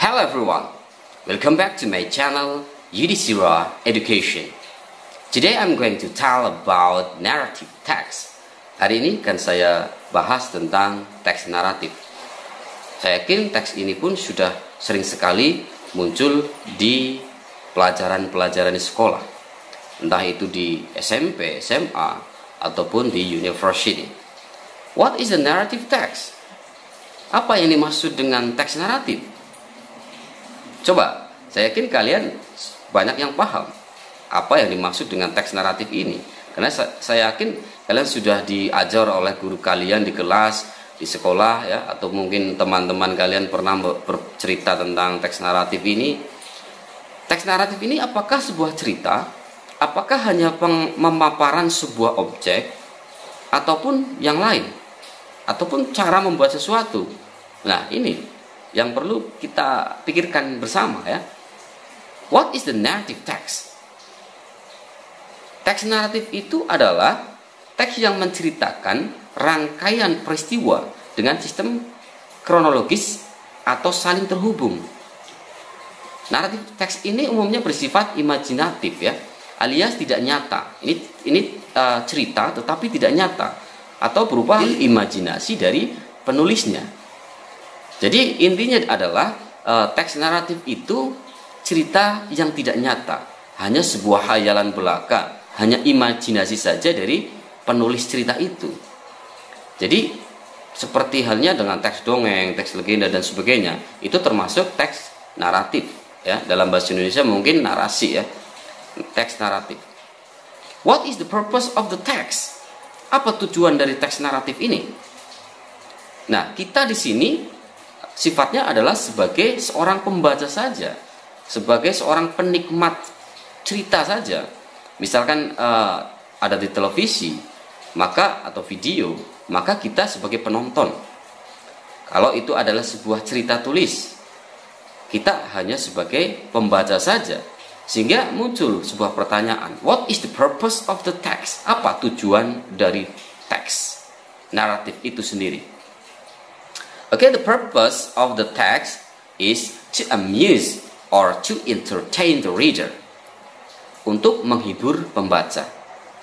Hello everyone, welcome back to my channel Yudhishthira Education. Today I'm going to tell about narrative text. Hari ini akan saya bahas tentang teks naratif. Saya yakin teks ini pun sudah sering sekali muncul di pelajaran-pelajaran di sekolah, entah itu di SMP, SMA, ataupun di university. What is a narrative text? Apa yang dimaksud dengan teks naratif? Coba, saya yakin kalian banyak yang paham apa yang dimaksud dengan teks naratif ini. Karena saya yakin kalian sudah diajar oleh guru kalian di kelas, di sekolah ya, atau mungkin teman-teman kalian pernah bercerita tentang teks naratif ini. Teks naratif ini apakah sebuah cerita? Apakah hanya pemaparan sebuah objek ataupun yang lain? Ataupun cara membuat sesuatu. Nah, ini yang perlu kita pikirkan bersama ya. What is the narrative text? Teks naratif itu adalah teks yang menceritakan rangkaian peristiwa dengan sistem kronologis atau saling terhubung. Naratif teks ini umumnya bersifat imajinatif ya, alias tidak nyata. Ini cerita tetapi tidak nyata atau berupa imajinasi dari penulisnya. Jadi intinya adalah teks naratif itu cerita yang tidak nyata, hanya sebuah khayalan belaka, hanya imajinasi saja dari penulis cerita itu. Jadi seperti halnya dengan teks dongeng, teks legenda dan sebagainya, itu termasuk teks naratif ya. Dalam bahasa Indonesia mungkin narasi ya, teks naratif. What is the purpose of the text? Apa tujuan dari teks naratif ini? Nah, kita di sini sifatnya adalah sebagai seorang pembaca saja, sebagai seorang penikmat cerita saja. Misalkan ada di televisi, maka atau video, maka kita sebagai penonton. Kalau itu adalah sebuah cerita tulis, kita hanya sebagai pembaca saja. Sehingga muncul sebuah pertanyaan, what is the purpose of the text? Apa tujuan dari teks naratif itu sendiri? Okay, the purpose of the text is to amuse or to entertain the reader. Untuk menghibur pembaca.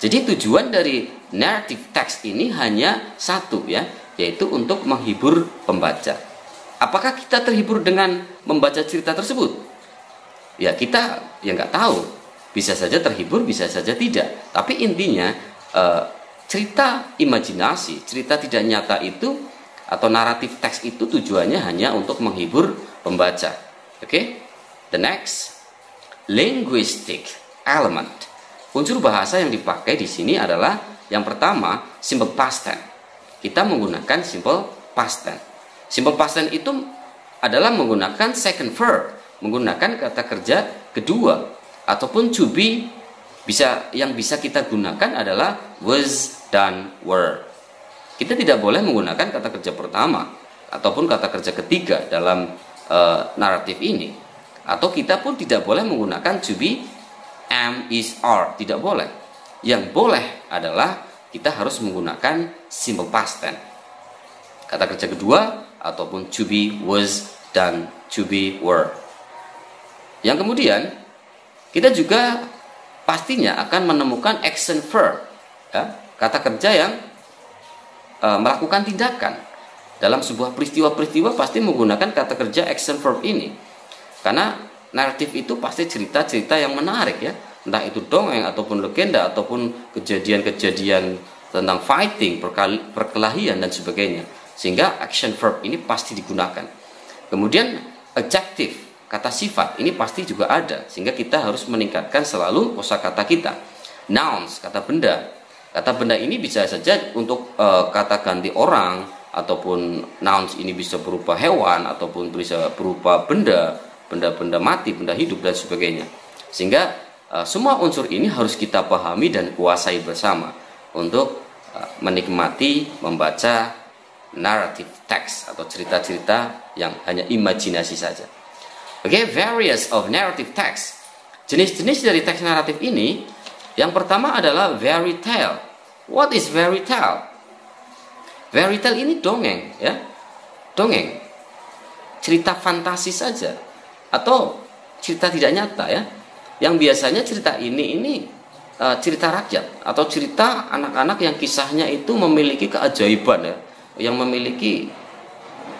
Jadi tujuan dari narrative text ini hanya satu ya, yaitu untuk menghibur pembaca. Apakah kita terhibur dengan membaca cerita tersebut? Ya kita nggak tahu, bisa saja terhibur, bisa saja tidak. Tapi intinya cerita imajinasi, cerita tidak nyata itu atau naratif teks itu tujuannya hanya untuk menghibur pembaca. Oke, the next linguistic element. Unsur bahasa yang dipakai di sini adalah yang pertama simple past tense. Kita menggunakan simple past tense. Simple past tense itu adalah menggunakan second verb, menggunakan kata kerja kedua ataupun to be. Yang bisa kita gunakan adalah was dan were. Kita tidak boleh menggunakan kata kerja pertama ataupun kata kerja ketiga dalam naratif ini. Atau kita pun tidak boleh menggunakan to be, am, is, are. Tidak boleh. Yang boleh adalah kita harus menggunakan simple past tense. Kata kerja kedua ataupun to be, was, dan to be, were. Yang kemudian kita juga pastinya akan menemukan action verb ya, kata kerja yang melakukan tindakan. Dalam sebuah peristiwa-peristiwa pasti menggunakan kata kerja action verb ini. Karena naratif itu pasti cerita-cerita yang menarik ya, entah itu dongeng ataupun legenda ataupun kejadian-kejadian tentang fighting, perkelahian dan sebagainya. Sehingga action verb ini pasti digunakan. Kemudian adjective, kata sifat ini pasti juga ada, sehingga kita harus meningkatkan selalu kosakata kita. Nouns, kata benda. Kata benda ini bisa saja untuk kata ganti orang, ataupun nouns ini bisa berupa hewan, ataupun bisa berupa benda-benda mati, benda hidup dan sebagainya. Sehingga semua unsur ini harus kita pahami dan kuasai bersama untuk menikmati membaca narrative text atau cerita-cerita yang hanya imajinasi saja. Okay, various of narrative text. Jenis-jenis dari teks naratif ini, yang pertama adalah fairy tale. What is fairy tale? Fairy tale ini dongeng, ya, dongeng, cerita fantasi saja. atau cerita tidak nyata ya. Yang biasanya cerita ini cerita rakyat atau cerita anak-anak yang kisahnya itu memiliki keajaiban ya, yang memiliki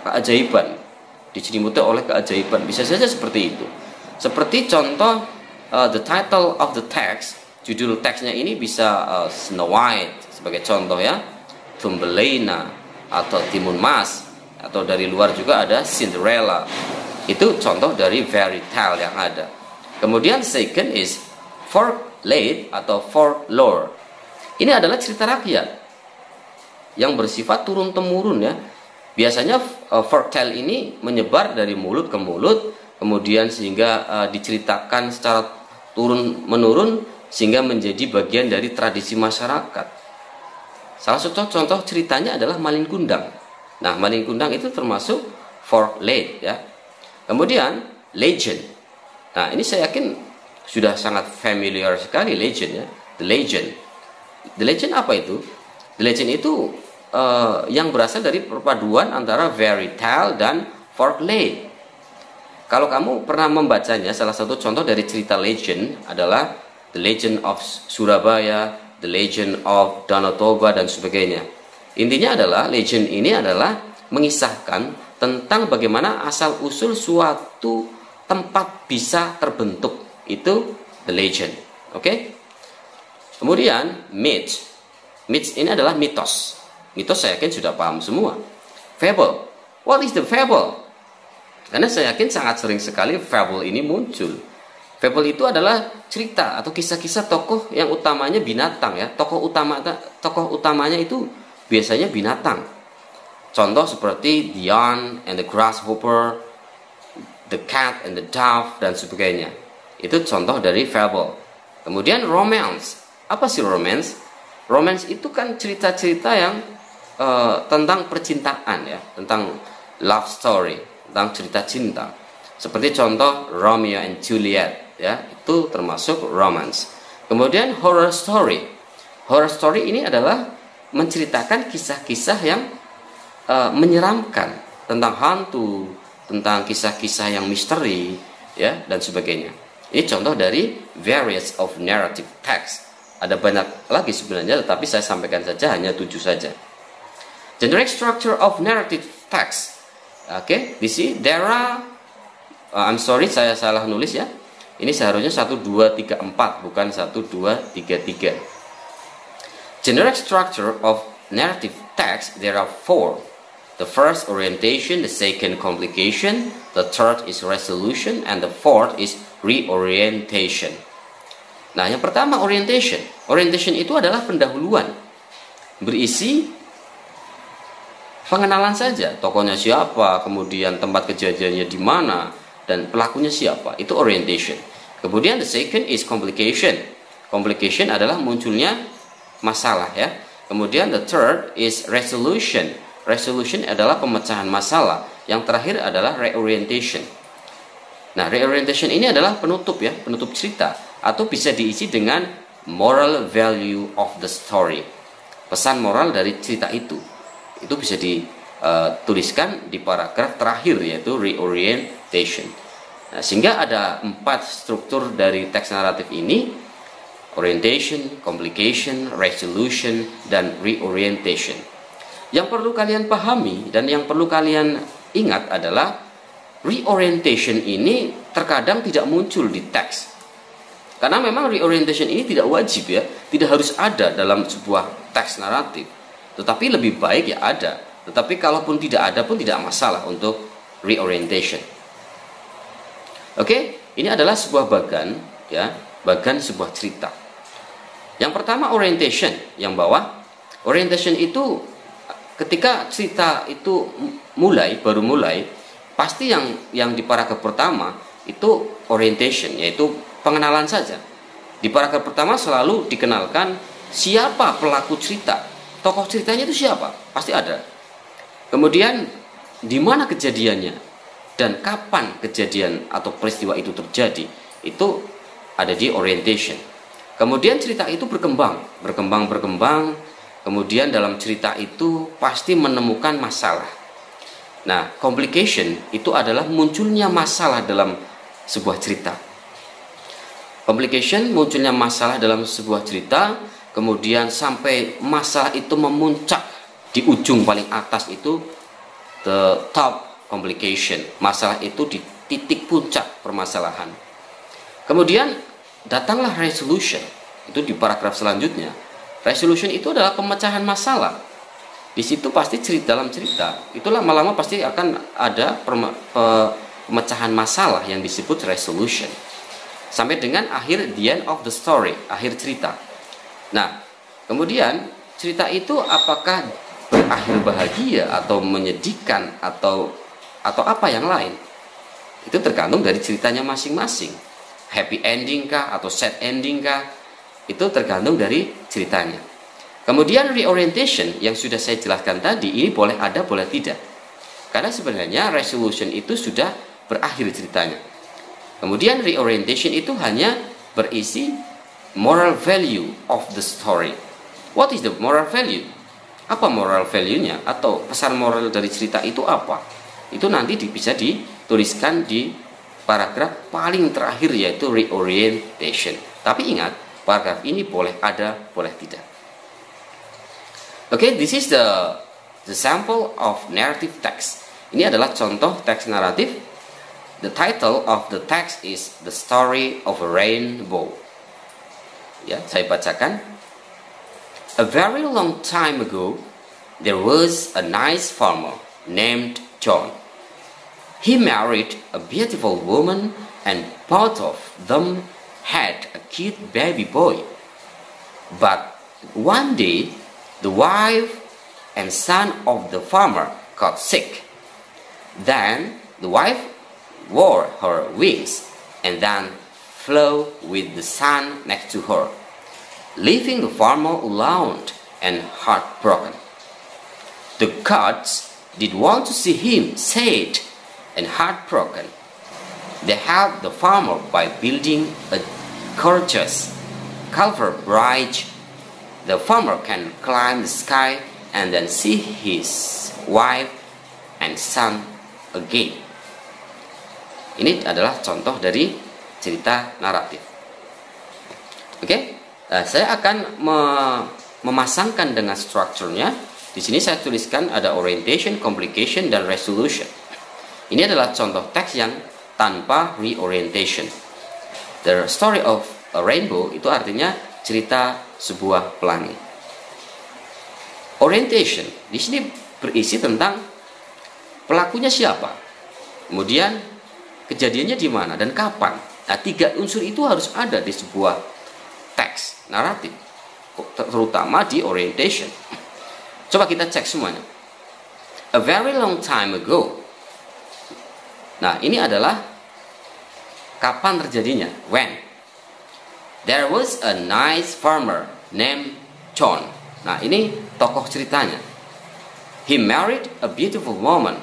keajaiban, diselimuti oleh keajaiban. Bisa saja seperti itu. Seperti contoh the title of the text, judul teksnya ini bisa Snow White sebagai contoh ya, Thumbelina atau Timun Mas, atau dari luar juga ada Cinderella. Itu contoh dari fairy tale yang ada. Kemudian second is folklore atau folklore. Ini adalah cerita rakyat yang bersifat turun temurun ya. Biasanya folktale ini menyebar dari mulut ke mulut, kemudian sehingga diceritakan secara turun menurun sehingga menjadi bagian dari tradisi masyarakat. Salah satu contoh ceritanya adalah Malin Kundang. Nah, Malin Kundang itu termasuk folklore ya. Kemudian legend. Nah, ini saya yakin sudah sangat familiar sekali legend ya. The legend. The legend apa itu? The legend itu yang berasal dari perpaduan antara fairy tale dan folklore. Kalau kamu pernah membacanya, salah satu contoh dari cerita legend adalah The Legend of Surabaya, The Legend of Danau Toba dan sebagainya. Intinya adalah legend ini adalah mengisahkan tentang bagaimana asal usul suatu tempat bisa terbentuk. Itu the legend. Oke? Kemudian myth. Myth ini adalah mitos. Mitos saya yakin sudah paham semua. Fable. What is the fable? Karena saya yakin sangat sering sekali fable ini muncul. Fable itu adalah cerita atau kisah-kisah tokoh yang utamanya binatang ya. Tokoh utamanya itu biasanya binatang. Contoh seperti The Yarn and the Grasshopper, The Cat and the Dove dan sebagainya. Itu contoh dari fable. Kemudian romance. Apa sih romance? Romance itu kan cerita-cerita yang tentang percintaan ya, tentang love story, tentang cerita cinta. Seperti contoh Romeo and Juliet ya, itu termasuk romance. Kemudian horror story. Horror story ini adalah menceritakan kisah-kisah yang menyeramkan tentang hantu, tentang kisah-kisah yang misteri ya dan sebagainya. Ini contoh dari various of narrative text. Ada banyak lagi sebenarnya, tetapi saya sampaikan saja hanya 7 saja. Generic structure of narrative text. Oke, di sini there are I'm sorry saya salah nulis ya. Ini seharusnya 1 2 3 4 bukan 1 2 3 3. Generic structure of narrative text there are 4. The first orientation, the second complication, the third is resolution, and the fourth is reorientation. Nah, yang pertama orientation. Orientation itu adalah pendahuluan. Berisi pengenalan saja, tokohnya siapa, kemudian tempat kejadiannya di mana, dan pelakunya siapa. Itu orientation. Kemudian the second is complication. Complication adalah munculnya masalah ya. Kemudian the third is resolution. Resolution adalah pemecahan masalah. Yang terakhir adalah reorientation. Nah, reorientation ini adalah penutup ya, penutup cerita, atau bisa diisi dengan moral value of the story. Pesan moral dari cerita itu bisa dituliskan di paragraf terakhir, yaitu reorientation. Nah, sehingga ada 4 struktur dari teks naratif ini: orientation, complication, resolution, dan reorientation. Yang perlu kalian pahami dan yang perlu kalian ingat adalah reorientation ini terkadang tidak muncul di teks. Karena memang reorientation ini tidak wajib ya, tidak harus ada dalam sebuah teks naratif. Tetapi lebih baik ya ada. Tetapi kalaupun tidak ada pun tidak masalah untuk reorientation. Oke, ini adalah sebuah bagan ya, bagan sebuah cerita. Yang pertama orientation, yang bawah. Orientation itu ketika cerita itu baru mulai, pasti yang di paragraf pertama itu orientation, yaitu pengenalan saja. Di paragraf pertama selalu dikenalkan siapa pelaku cerita, tokoh ceritanya itu siapa, pasti ada. Kemudian di mana kejadiannya dan kapan kejadian atau peristiwa itu terjadi, itu ada di orientation. Kemudian cerita itu berkembang. Kemudian dalam cerita itu pasti menemukan masalah. Nah, complication itu adalah munculnya masalah dalam sebuah cerita. Complication, munculnya masalah dalam sebuah cerita, kemudian sampai masalah itu memuncak di ujung paling atas itu the top complication. Masalah itu di titik puncak permasalahan. Kemudian datanglah resolution. Itu di paragraf selanjutnya. Resolution itu adalah pemecahan masalah. Di situ pasti cerita dalam cerita. Itu lama-lama pasti akan ada pemecahan masalah yang disebut resolution. Sampai dengan akhir, the end of the story, akhir cerita. Nah, kemudian cerita itu apakah berakhir bahagia atau menyedihkan atau apa yang lain? Itu tergantung dari ceritanya masing-masing. Happy ending kah atau sad ending kah? Itu tergantung dari ceritanya. Kemudian reorientation yang sudah saya jelaskan tadi, ini boleh ada, boleh tidak. Karena sebenarnya resolution itu sudah berakhir ceritanya. Kemudian reorientation itu hanya berisi moral value of the story. What is the moral value? Apa moral value-nya atau pesan moral dari cerita itu apa? Itu nanti bisa dituliskan di paragraf paling terakhir, yaitu reorientation. Tapi ingat, paragraf ini boleh ada, boleh tidak. Okay, this is the sample of narrative text. Ini adalah contoh teks naratif. The title of the text is The Story of a Rainbow. Ya, saya bacakan. A very long time ago, there was a nice farmer named John. He married a beautiful woman and both of them had a cute baby boy. But one day, the wife and son of the farmer got sick. Then the wife wore her wings and then flew with the son next to her, leaving the farmer alone and heartbroken. The gods did want to see him sad and heartbroken. They helped the farmer by building a gorgeous covered bridge. The farmer can climb the sky and then see his wife and son again. Ini adalah contoh dari cerita naratif. Oke, saya akan memasangkan dengan strukturnya. Di sini saya tuliskan ada orientation, complication, dan resolution. Ini adalah contoh teks yang tanpa reorientation. The story of a rainbow itu artinya cerita sebuah pelangi. Orientation di sini berisi tentang pelakunya siapa, kemudian kejadiannya di mana dan kapan. Nah, 3 unsur itu harus ada di sebuah teks naratif, terutama di orientation. Coba kita cek semuanya. A very long time ago. Nah, ini adalah kapan terjadinya, when. There was a nice farmer named John. Nah, ini tokoh ceritanya. He married a beautiful woman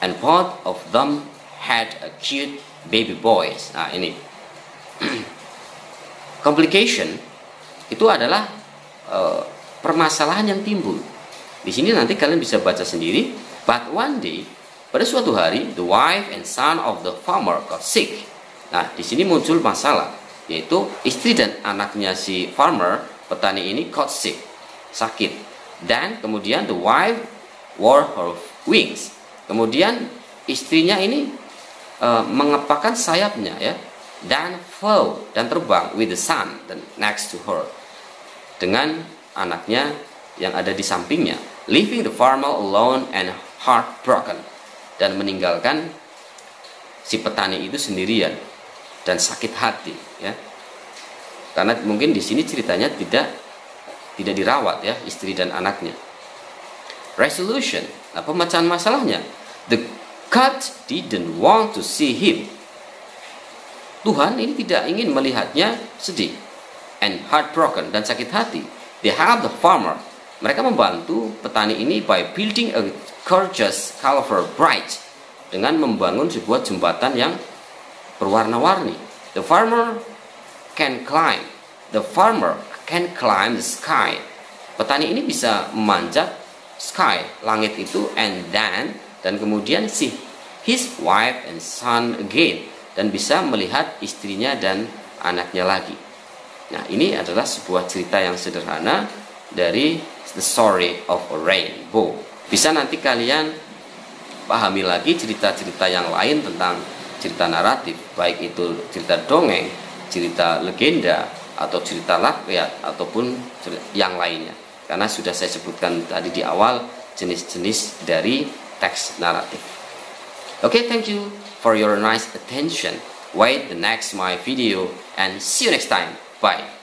and both of them had a cute baby boy. Nah, ini. Complication itu adalah permasalahan yang timbul. Di sini nanti kalian bisa baca sendiri. But one day, pada suatu hari, the wife and son of the farmer got sick. Nah, di sini muncul masalah, yaitu istri dan anaknya si farmer, petani ini got sick, sakit. Dan kemudian the wife wore her wings. Kemudian istrinya ini mengepakkan sayapnya, ya, dan flew, dan terbang with the son next to her, dengan anaknya yang ada di sampingnya, leaving the farmer alone and heartbroken, dan meninggalkan si petani itu sendirian dan sakit hati, ya, karena mungkin di sini ceritanya tidak dirawat, ya, istri dan anaknya. Resolution, nah, pemecahan masalahnya. The God didn't want to see him. Tuhan ini tidak ingin melihatnya sedih and heartbroken, dan sakit hati. They helped the farmer. Mereka membantu petani ini by building a gorgeous covered bridge, dengan membangun sebuah jembatan yang berwarna-warni. The farmer can climb the sky. Petani ini bisa memanjat sky, langit itu, and kemudian see his wife and son again, dan bisa melihat istrinya dan anaknya lagi. Nah, ini adalah sebuah cerita yang sederhana dari The Story of a Rainbow. Bisa nanti kalian pahami lagi cerita-cerita yang lain tentang cerita naratif, baik itu cerita dongeng, cerita legenda, atau cerita rakyat, ataupun yang lainnya. Karena sudah saya sebutkan tadi di awal jenis-jenis dari teks naratif. Okay, thank you for your nice attention. Wait the next my video and see you next time. Bye.